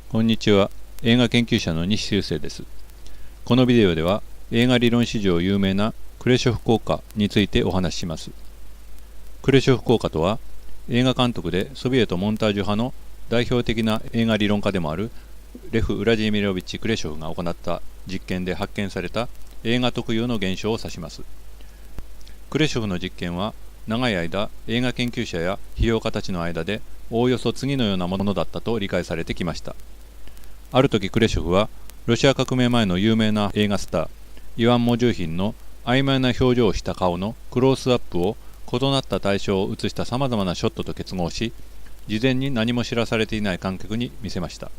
こんにちは。映画研究者の西修正です。このビデオでは映画理論史上有名なクレショフ効果についてお話しします。クレショフ効果とは、映画監督でソビエトモンタージュ派の代表的な映画理論家でもあるレフ・ウラジーミロビッチ・クレショフが行った実験で発見された映画特有の現象を指します。クレショフの実験は長い間映画研究者や批評家たちの間でおおよそ次のようなものだったと理解されてきました。ある時クレショフはロシア革命前の有名な映画スターイワン・モジューヒンの曖昧な表情をした顔のクロースアップを異なった対象を映したさまざまなショットと結合し、事前に何も知らされていない観客に見せました。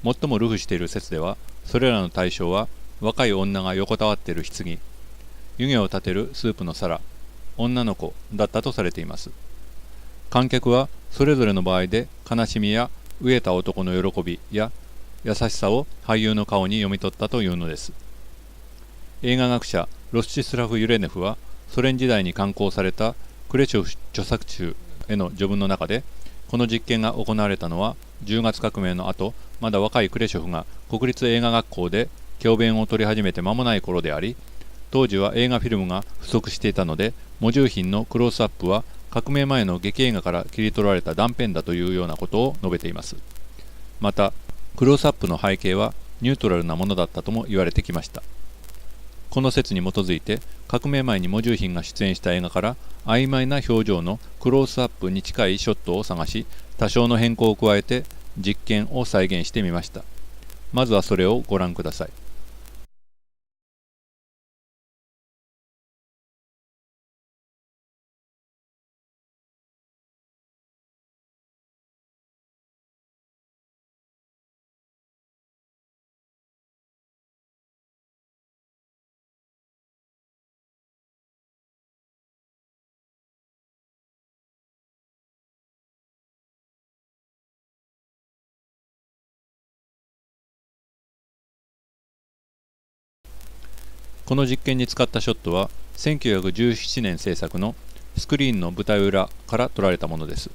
最も流布している説では、それらの対象は若い女が横たわっている棺、湯気を立てるスープの皿、女の子だったとされています。観客はそれぞれの場合で悲しみや飢えた男の喜びや優しさを俳優の顔に読み取ったというのです。映画学者ロスチスラフ・ユレネフはソ連時代に刊行されたクレショフ著作集への序文の中で、この実験が行われたのは10月革命の後、まだ若いクレショフが国立映画学校で教鞭を取り始めて間もない頃であり、当時は映画フィルムが不足していたので、モジューヒンのクロースアップは革命前の劇映画から切り取られた断片だというようなことを述べています。また、クロースアップの背景はニュートラルなものだったとも言われてきました。この説に基づいて、革命前にモジューヒンが出演した映画から曖昧な表情のクロースアップに近いショットを探し、多少の変更を加えて実験を再現してみました。まずはそれをご覧ください。この実験に使ったショットは1917年制作のスクリーンの舞台裏から撮られたものです。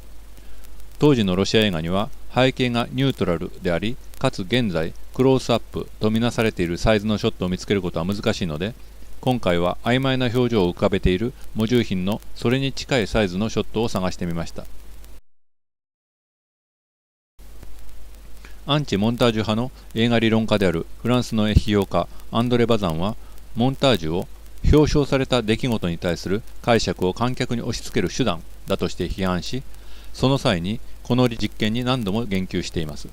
当時のロシア映画には背景がニュートラルであり、かつ現在クロースアップとみなされているサイズのショットを見つけることは難しいので、今回は曖昧な表情を浮かべているモジューヒンのそれに近いサイズのショットを探してみました。アンチモンタージュ派の映画理論家であるフランスの批評家アンドレ・バザンは、モンタージュを表彰された出来事に対する解釈を観客に押し付ける手段だとして批判し、その際にこの実験に何度も言及しています。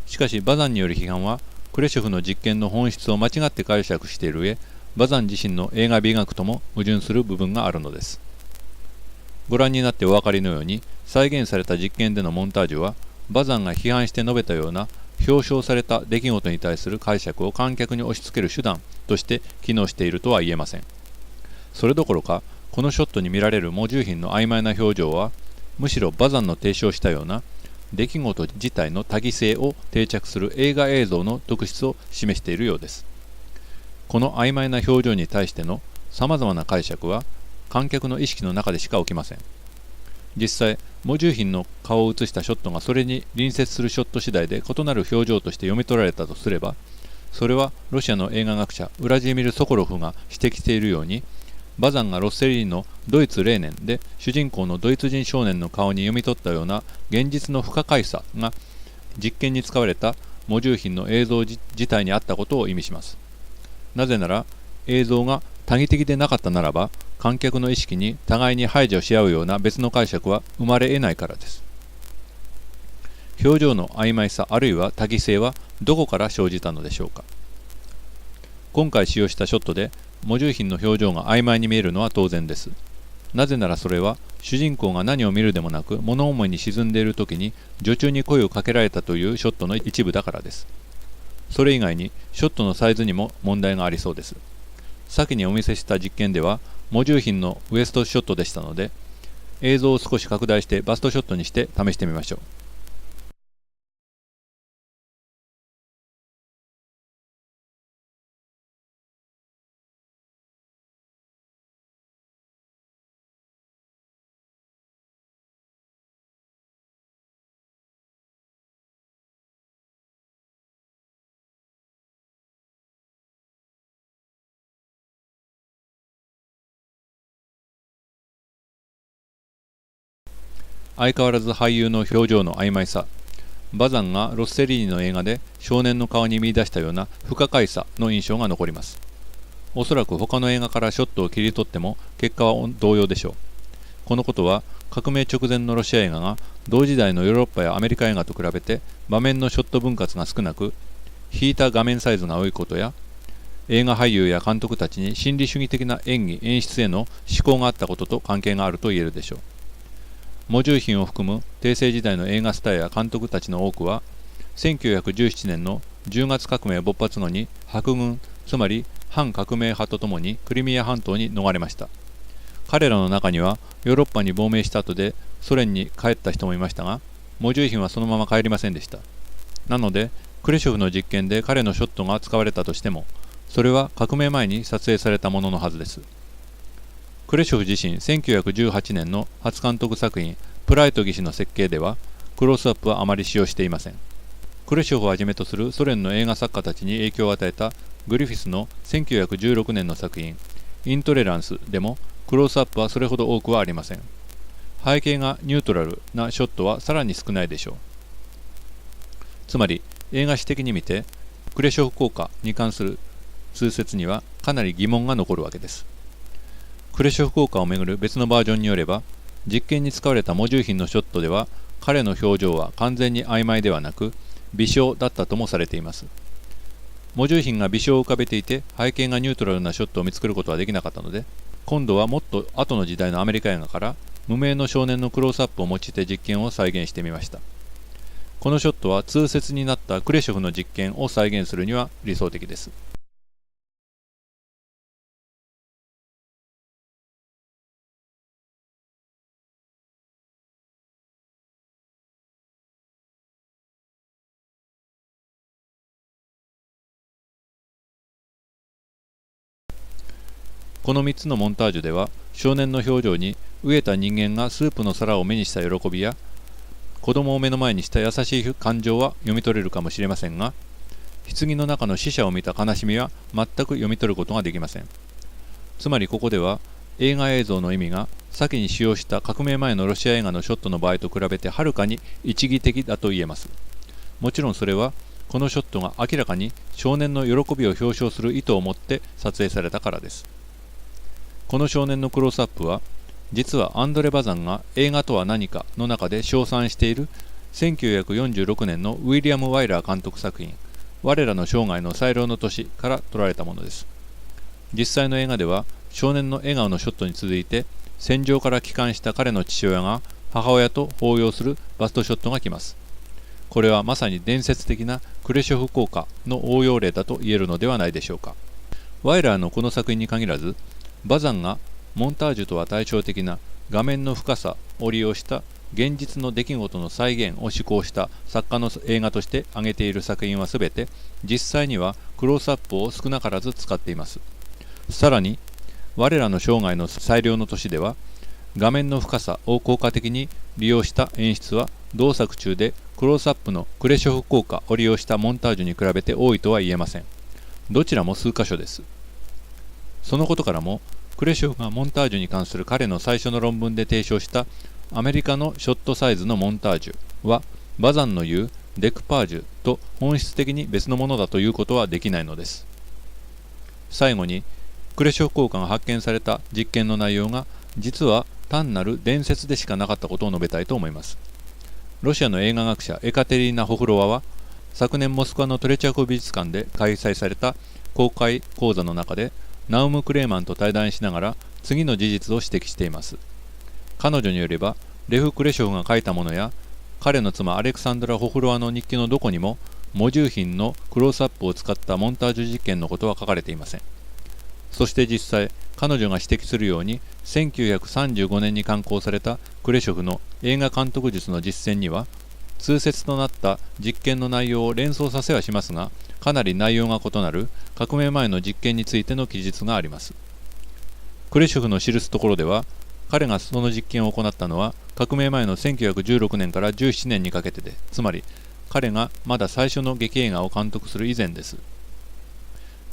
しかしバザンによる批判は、クレショフの実験の本質を間違って解釈している上、バザン自身の映画美学とも矛盾する部分があるのです。ご覧になってお分かりのように、再現された実験でのモンタージュは、バザンが批判して述べたような表彰された出来事に対する解釈を観客に押し付ける手段として機能しているとは言えません。それどころか、このショットに見られるモジューヒンの曖昧な表情は、むしろバザンの提唱したような出来事自体の多義性を定着する映画映像の特質を示しているようです。この曖昧な表情に対してのさまざまな解釈は観客の意識の中でしか起きません。実際、モジューヒンの顔を映したショットがそれに隣接するショット次第で異なる表情として読み取られたとすれば、それはロシアの映画学者ウラジーミル・ソコロフが指摘しているように、バザンがロッセリーのドイツ・レーネンで主人公のドイツ人少年の顔に読み取ったような現実の不可解さが実験に使われたモジューヒンの映像自体にあったことを意味します。なぜなら、映像が多義的でなかったならば、観客の意識に互いに排除し合うような別の解釈は生まれ得ないからです。表情の曖昧さあるいは多義性はどこから生じたのでしょうか。今回使用したショットでモジューヒンの表情が曖昧に見えるのは当然です。なぜならそれは主人公が何を見るでもなく物思いに沈んでいる時に女中に声をかけられたというショットの一部だからです。それ以外にショットのサイズにも問題がありそうです。先にお見せした実験ではモジューヒンのウエストショットでしたので、映像を少し拡大してバストショットにして試してみましょう。相変わらず俳優の表情の曖昧さ、バザンがロッセリーニの映画で少年の顔に見出したような不可解さの印象が残ります。おそらく他の映画からショットを切り取っても結果は同様でしょう。このことは革命直前のロシア映画が同時代のヨーロッパやアメリカ映画と比べて場面のショット分割が少なく、引いた画面サイズが多いことや、映画俳優や監督たちに心理主義的な演技・演出への思考があったことと関係があると言えるでしょう。モジューヒンを含む帝政時代の映画スターや監督たちの多くは、1917年の10月革命勃発後に白軍、つまり反革命派とともにクリミア半島に逃れました。彼らの中にはヨーロッパに亡命した後でソ連に帰った人もいましたが、モジューヒンはそのまま帰りませんでした。なので、クレショフの実験で彼のショットが使われたとしても、それは革命前に撮影されたもののはずです。クレショフ自身1918年の初監督作品プライトギ氏の設計ではクロースアップはあまり使用していません。クレショフをはじめとするソ連の映画作家たちに影響を与えたグリフィスの1916年の作品イントレランスでもクロースアップはそれほど多くはありません。背景がニュートラルなショットはさらに少ないでしょう。つまり映画史的に見てクレショフ効果に関する通説にはかなり疑問が残るわけです。クレショフ効果をめぐる別のバージョンによれば、実験に使われたモジューヒンのショットでは彼の表情は完全に曖昧ではなく微笑だったともされています。モジューヒンが微笑を浮かべていて背景がニュートラルなショットを見つけることはできなかったので、今度はもっと後の時代のアメリカ映画から無名の少年のクロースアップを用いて実験を再現してみました。このショットは通説になったクレショフの実験を再現するには理想的です。この3つのモンタージュでは、少年の表情に飢えた人間がスープの皿を目にした喜びや、子供を目の前にした優しい感情は読み取れるかもしれませんが、棺の中の死者を見た悲しみは全く読み取ることができません。つまりここでは、映画映像の意味が先に使用した革命前のロシア映画のショットの場合と比べてはるかに一義的だと言えます。もちろんそれは、このショットが明らかに少年の喜びを表彰する意図を持って撮影されたからです。この少年のクロースアップは、実はアンドレ・バザンが映画とは何かの中で称賛している1946年のウィリアム・ワイラー監督作品我らの生涯の最良の年から撮られたものです。実際の映画では少年の笑顔のショットに続いて戦場から帰還した彼の父親が母親と抱擁するバストショットが来ます。これはまさに伝説的なクレショフ効果の応用例だと言えるのではないでしょうか。ワイラーのこの作品に限らず、バザンがモンタージュとは対照的な画面の深さを利用した現実の出来事の再現を志向した作家の映画として挙げている作品はすべて実際にはクロースアップを少なからず使っています。さらに我らの生涯の最良の年では画面の深さを効果的に利用した演出は同作中でクロースアップのクレショフ効果を利用したモンタージュに比べて多いとは言えません。どちらも数箇所です。そのことからもクレショフがモンタージュに関する彼の最初の論文で提唱したアメリカのショットサイズのモンタージュはバザンの言うデクパージュと本質的に別のものだということはできないのです。最後にクレショフ効果が発見された実験の内容が実は単なる伝説でしかなかったことを述べたいと思います。ロシアの映画学者エカテリーナ・ホフロワは昨年モスクワのトレチャコ美術館で開催された公開講座の中でナウム・クレーマンと対談しながら次の事実を指摘しています。彼女によればレフ・クレショフが書いたものや彼の妻アレクサンドラ・ホフロワの日記のどこにもモジューヒンのクロースアップを使ったモンタージュ実験のことは書かれていません。そして実際彼女が指摘するように1935年に刊行されたクレショフの映画監督術の実践には通説となった実験の内容を連想させはしますがかなり内容が異なる革命前の実験についての記述があります。クレショフの記すところでは彼がその実験を行ったのは革命前の1916年から17年にかけてで、つまり彼がまだ最初の劇映画を監督する以前です。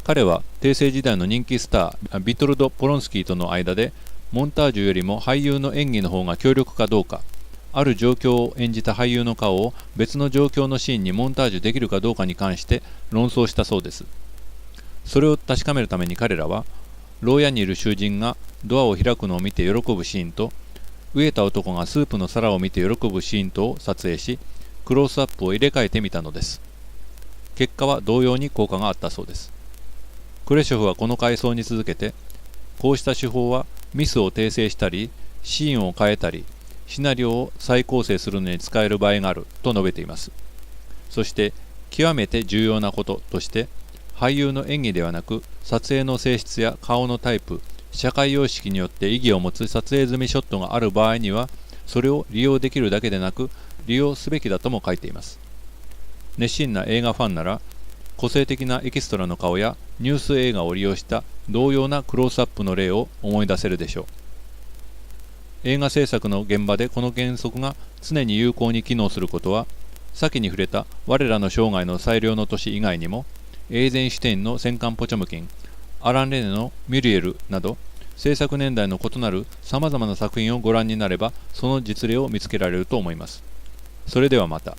彼は帝政時代の人気スタービトルド・ポロンスキーとの間でモンタージュよりも俳優の演技の方が強力かどうかある状況を演じた俳優の顔を別の状況のシーンにモンタージュできるかどうかに関して論争したそうです。それを確かめるために彼らは、牢屋にいる囚人がドアを開くのを見て喜ぶシーンと、飢えた男がスープの皿を見て喜ぶシーンとを撮影し、クロースアップを入れ替えてみたのです。結果は同様に効果があったそうです。クレショフはこの回想に続けて、こうした手法はミスを訂正したり、シーンを変えたり、シナリオを再構成するのに使える場合があると述べています。そして、極めて重要なこととして、俳優の演技ではなく、撮影の性質や顔のタイプ、社会様式によって意義を持つ撮影済みショットがある場合には、それを利用できるだけでなく、利用すべきだとも書いています。熱心な映画ファンなら、個性的なエキストラの顔やニュース映画を利用した同様なクロースアップの例を思い出せるでしょう。映画制作の現場でこの原則が常に有効に機能することは、先に触れた我らの生涯の最良の年以外にも、エーゼンシュテインの戦艦ポチョムキン、アラン・レネのミュリエルなど、制作年代の異なる様々な作品をご覧になれば、その実例を見つけられると思います。それではまた。